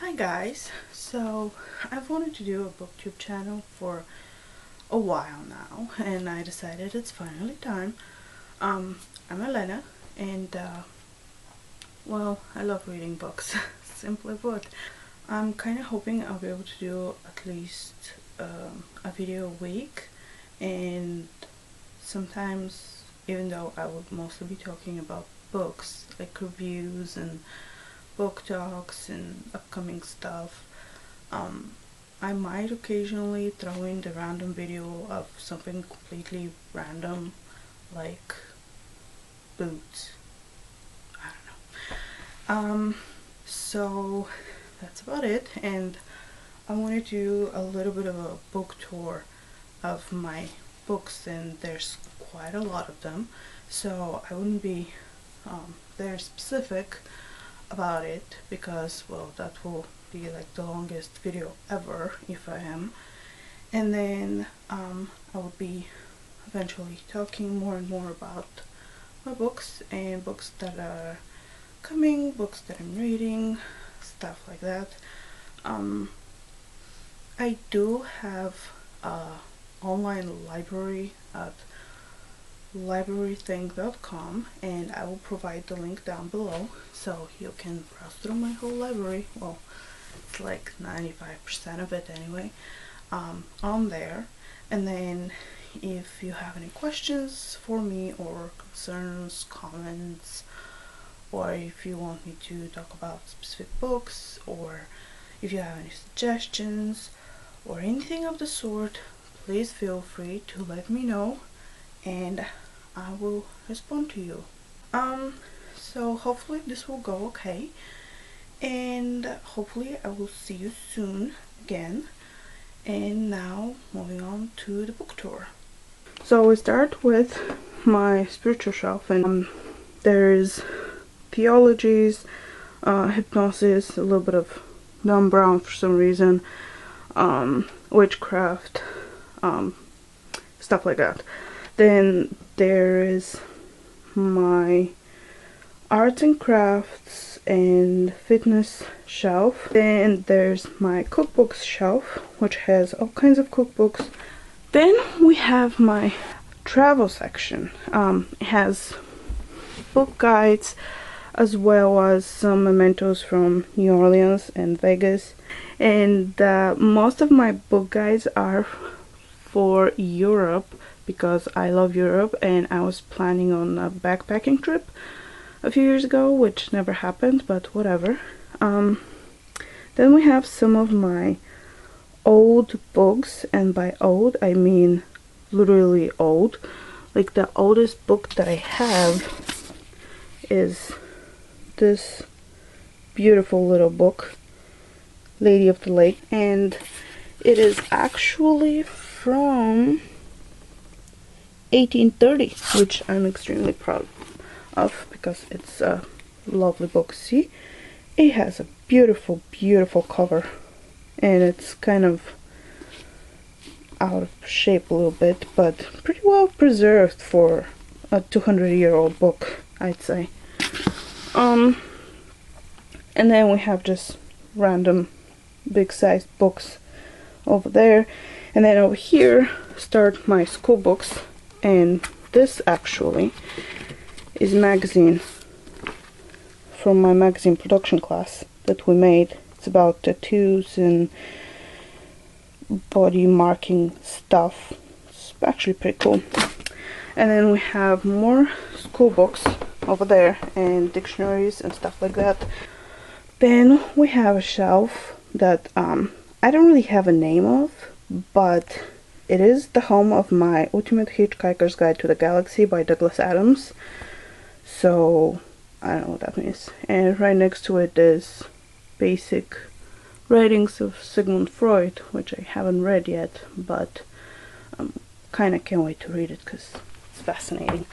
Hi guys, so I've wanted to do a booktube channel for a while now, and I decided it's finally time. I'm Elena, and well, I love reading books, simply put. I'm kind of hoping I'll be able to do at least a video a week, and sometimes, even though I would mostly be talking about books, like reviews and book talks and upcoming stuff, I might occasionally throw in the random video of something completely random, like boots. I don't know. So that's about it, and I want to do a little bit of a book tour of my books, and there's quite a lot of them, so I wouldn't be very specific about it because, well, that will be like the longest video ever if I am. And then I will be eventually talking more and more about my books and books that are coming, books that I'm reading, stuff like that. I do have a online library at librarything.com, and I will provide the link down below so you can browse through my whole library. Well, it's like 95% of it anyway, on there. And then if you have any questions for me, or concerns, comments, or if you want me to talk about specific books, or if you have any suggestions or anything of the sort, please feel free to let me know and I will respond to you. So hopefully this will go okay, and hopefully I will see you soon again. And now moving on to the book tour. So we start with my spiritual shelf, and there's theologies, hypnosis, a little bit of Dan Brown for some reason, witchcraft, stuff like that. Then there is my arts and crafts and fitness shelf. Then there's my cookbooks shelf, which has all kinds of cookbooks. Then we have my travel section. It has book guides as well as some mementos from New Orleans and Vegas. And most of my book guides are for Europe, because I love Europe and I was planning on a backpacking trip a few years ago, which never happened, but whatever. Then we have some of my old books, and by old I mean literally old. Like the oldest book that I have is this beautiful little book, Lady of the Lake, and it is actually from 1830, which I'm extremely proud of because it's a lovely book. See, it has a beautiful, beautiful cover, and it's kind of out of shape a little bit, but pretty well preserved for a 200-year-old book, I'd say. And then we have just random big-sized books over there, and then over here start my school books. And this actually is magazine from my magazine production class that we made. It's about tattoos and body marking stuff. It's actually pretty cool. And then we have more school books over there and dictionaries and stuff like that. Then we have a shelf that I don't really have a name of, but it is the home of my Ultimate Hitchhiker's Guide to the Galaxy by Douglas Adams. So I don't know what that means. And right next to it is basic writings of Sigmund Freud, which I haven't read yet, but kind of can't wait to read it because it's fascinating.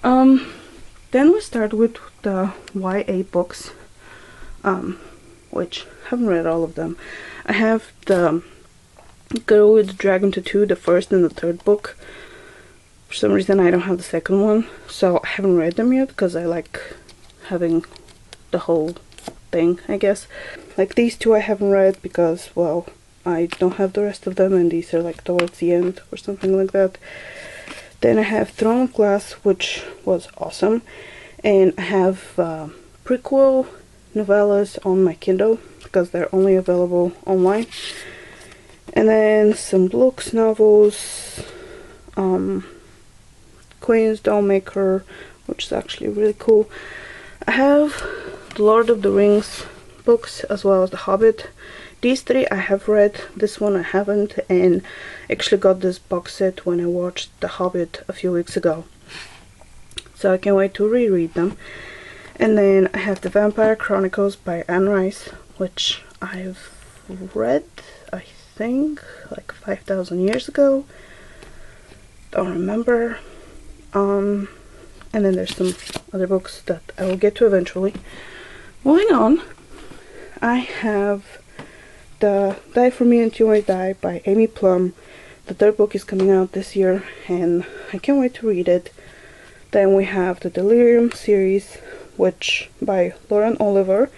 Then we start with the YA books, which I haven't read all of them. I have the Girl with the Dragon Tattoo, the first and the third book. For some reason I don't have the second one, so I haven't read them yet because I like having the whole thing, I guess. Like these two I haven't read because, well, I don't have the rest of them, and these are like towards the end or something like that. Then I have Throne of Glass, which was awesome, and I have prequel novellas on my Kindle because they're only available online. And then some books, novels, Queen's Dollmaker, which is actually really cool. I have the Lord of the Rings books as well as The Hobbit. These three I have read, this one I haven't, and actually got this box set when I watched The Hobbit a few weeks ago. So I can't wait to reread them. And then I have The Vampire Chronicles by Anne Rice, which I've read, I think, like 5,000 years ago. Don't remember. And then there's some other books that I will get to eventually. Moving on, I have the Die For Me Until I Die by Amy Plum. The third book is coming out this year, and I can't wait to read it. Then we have the Delirium series, which by Lauren Oliver.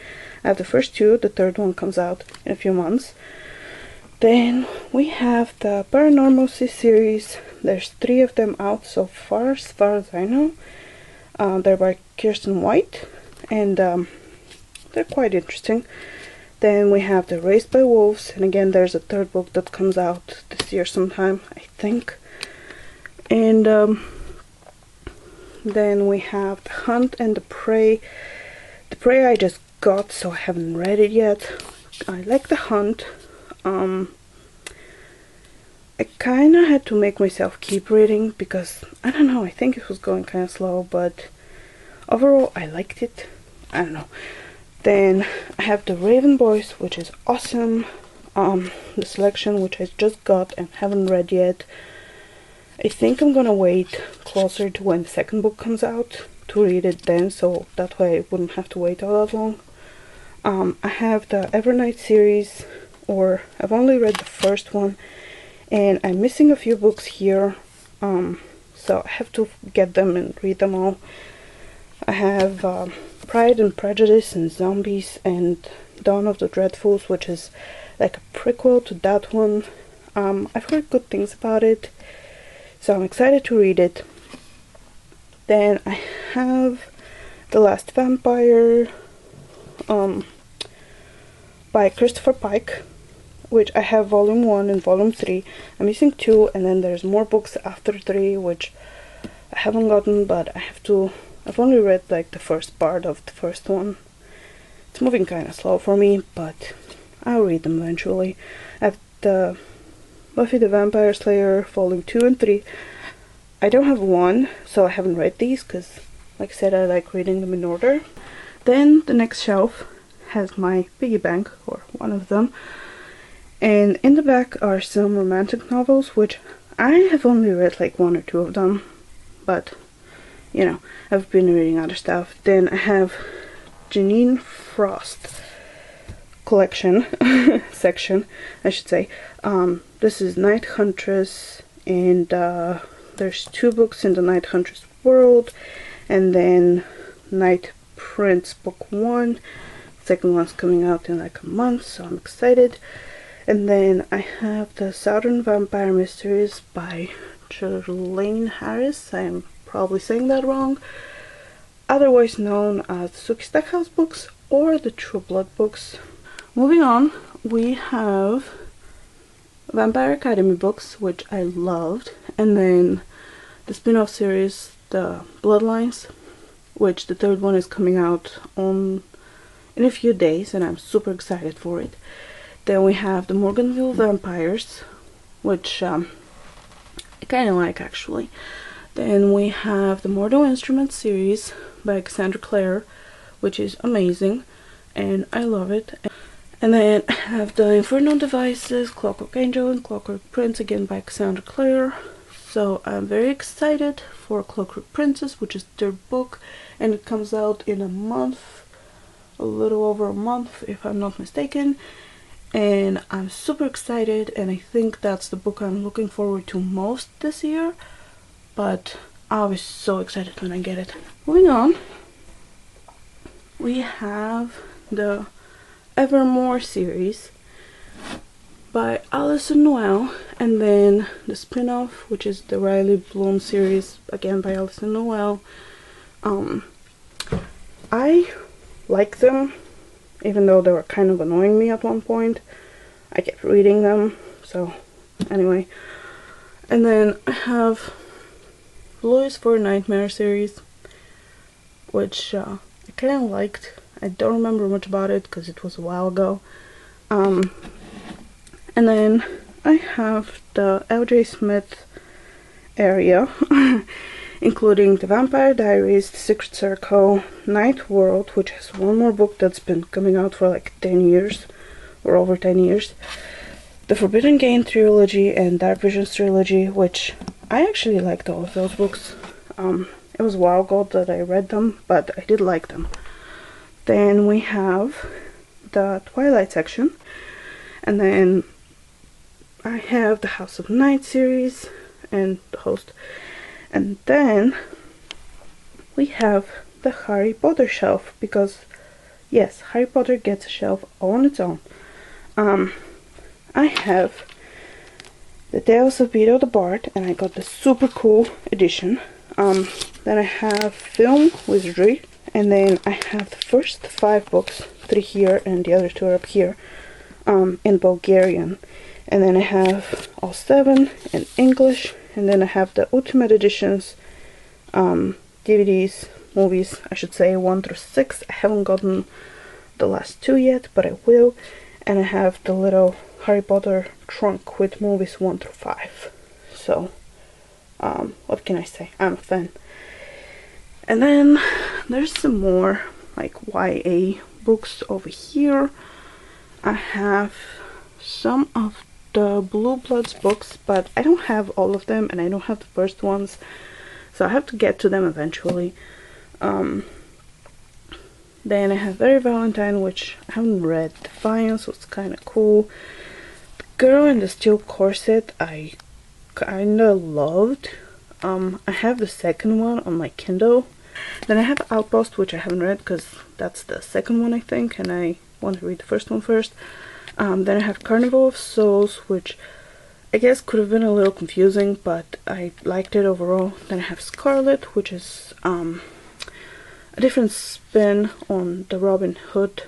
I have the first two, the third one comes out in a few months. Then we have the Paranormal series. There's 3 of them out so far as I know. They're by Kirsten White, and they're quite interesting. Then we have the Raised by Wolves, and again there's a third book that comes out this year sometime, I think. And then we have The Hunt and the Prey. The Prey I just got, so I haven't read it yet. I like The Hunt. I kind of had to make myself keep reading because, I don't know, I think it was going kind of slow, but overall I liked it. I don't know. Then I have The Raven Boys, which is awesome. The Selection, which I just got and haven't read yet. I think I'm gonna wait closer to when the second book comes out to read it then, so that way I wouldn't have to wait all that long. I have the Evernight series, or I've only read the first one, and I'm missing a few books here, so I have to get them and read them all. I have Pride and Prejudice and Zombies and Dawn of the Dreadfuls, which is like a prequel to that one. I've heard good things about it, so I'm excited to read it. Then I have The Last Vampire by Christopher Pike, which I have volume 1 and volume 3. I'm missing 2, and then there's more books after 3, which I haven't gotten, but I've only read like the first part of the first one. It's moving kind of slow for me, but I'll read them eventually. I have the Buffy the Vampire Slayer volume 2 and 3. I don't have 1, so I haven't read these because, like I said, I like reading them in order. Then the next shelf has my piggy bank, or one of them. And in the back are some romantic novels, which I have only read like 1 or 2 of them, but you know, I've been reading other stuff. Then I have Janine Frost collection, section, I should say. This is Night Huntress, and there's 2 books in the Night Huntress world, and then Night Prince book 1. Second one's coming out in like a month, so I'm excited. And then I have the Southern Vampire Mysteries by Jerlaine Harris. I'm probably saying that wrong. Otherwise known as Suki Stackhouse books or the True Blood books. Moving on, we have Vampire Academy books, which I loved. And then the spin-off series, The Bloodlines, which the third one is coming out in a few days, and I'm super excited for it. Then we have the Morganville Vampires, which I kind of like actually. Then we have the Mortal Instruments series by Cassandra Clare, which is amazing, and I love it. And then I have the Infernal Devices, Clockwork Angel, and Clockwork Prince, again by Cassandra Clare. So I'm very excited for Clockwork Princess, which is their book, and it comes out in a month, a little over a month if I'm not mistaken. And I'm super excited, and I think that's the book I'm looking forward to most this year, but I'll be so excited when I get it. Moving on, we have the Evermore series by Alison Noel, and then the spin-off, which is the Riley Bloom series, again by Alison Noel. I like them, even though they were kind of annoying me at one point. I kept reading them, so anyway. And then I have Louis for Nightmare series, which I kind of liked. I don't remember much about it because it was a while ago. And then I have the L.J. Smith area, including The Vampire Diaries, The Secret Circle, Night World, which has one more book that's been coming out for like 10 years, or over 10 years, the Forbidden Game trilogy, and Dark Visions trilogy, which I actually liked all of those books. It was a while ago that I read them, but I did like them. Then we have the Twilight section, and then I have the House of Night series and the Host, and then we have the Harry Potter shelf, because yes, Harry Potter gets a shelf on its own. I have the Tales of Beedle the Bard, and I got the super cool edition. Then I have Film Wizardry, and then I have the first 5 books, 3 here and the other 2 are up here, in Bulgarian. And then I have all 7 in English, and then I have the Ultimate Editions, DVDs, movies, I should say, 1 through 6. I haven't gotten the last 2 yet, but I will. And I have the little Harry Potter trunk with movies 1 through 5. So, what can I say? I'm a fan. And then there's some more like YA books over here. I have some of the Blue Bloods books, but I don't have all of them, and I don't have the first ones, so I have to get to them eventually. Then I have Very Valentine, which I haven't read. Defiance was kind of cool. The Girl in the Steel Corset I kind of loved. I have the second one on my Kindle. Then I have Outpost, which I haven't read because that's the second one, I think, and I want to read the first one first. Then I have Carnival of Souls, which I guess could have been a little confusing, but I liked it overall. Then I have Scarlet, which is a different spin on the Robin Hood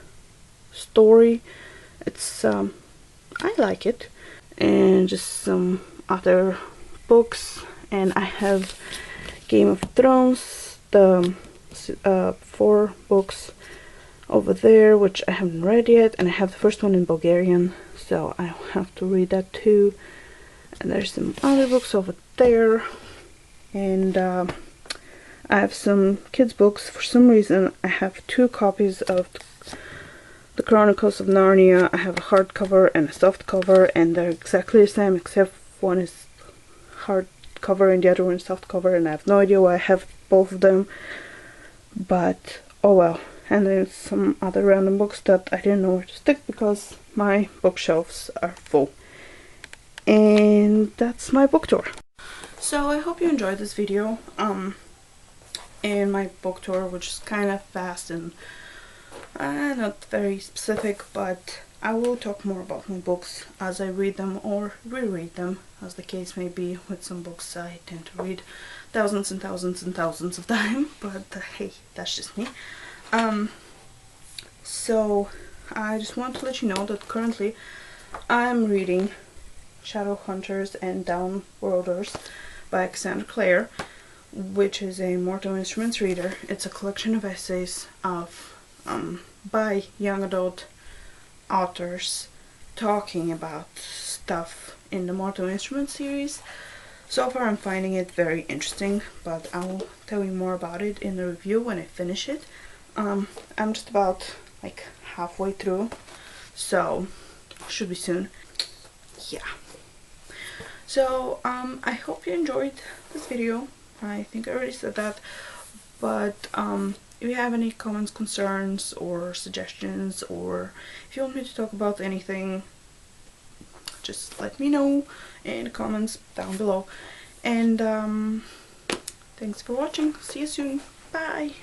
story. It's I like it. And just some other books. And I have Game of Thrones, the 4 books over there, which I haven't read yet, and I have the first one in Bulgarian, so I'll have to read that too. And there's some other books over there, and I have some kids books. For some reason I have 2 copies of the Chronicles of Narnia. I have a hardcover and a softcover, and they're exactly the same, except one is hardcover and the other one is softcover, and I have no idea why I have both of them, but oh well. And then some other random books that I didn't know where to stick because my bookshelves are full. And that's my book tour. So I hope you enjoyed this video. And my book tour, which is kind of fast and not very specific, but I will talk more about my books as I read them or reread them, as the case may be. With some books I tend to read thousands and thousands and thousands of times, but hey, that's just me. So I just want to let you know that currently I'm reading Shadowhunters and Downworlders by Cassandra Clare, which is a Mortal Instruments reader. It's a collection of essays of by young adult authors talking about stuff in the Mortal Instruments series. So far I'm finding it very interesting, but I'll tell you more about it in the review when I finish it. I'm just about like halfway through, so should be soon. Yeah. So I hope you enjoyed this video. I think I already said that, but if you have any comments, concerns, or suggestions, or if you want me to talk about anything, just let me know in the comments down below. And thanks for watching. See you soon. Bye.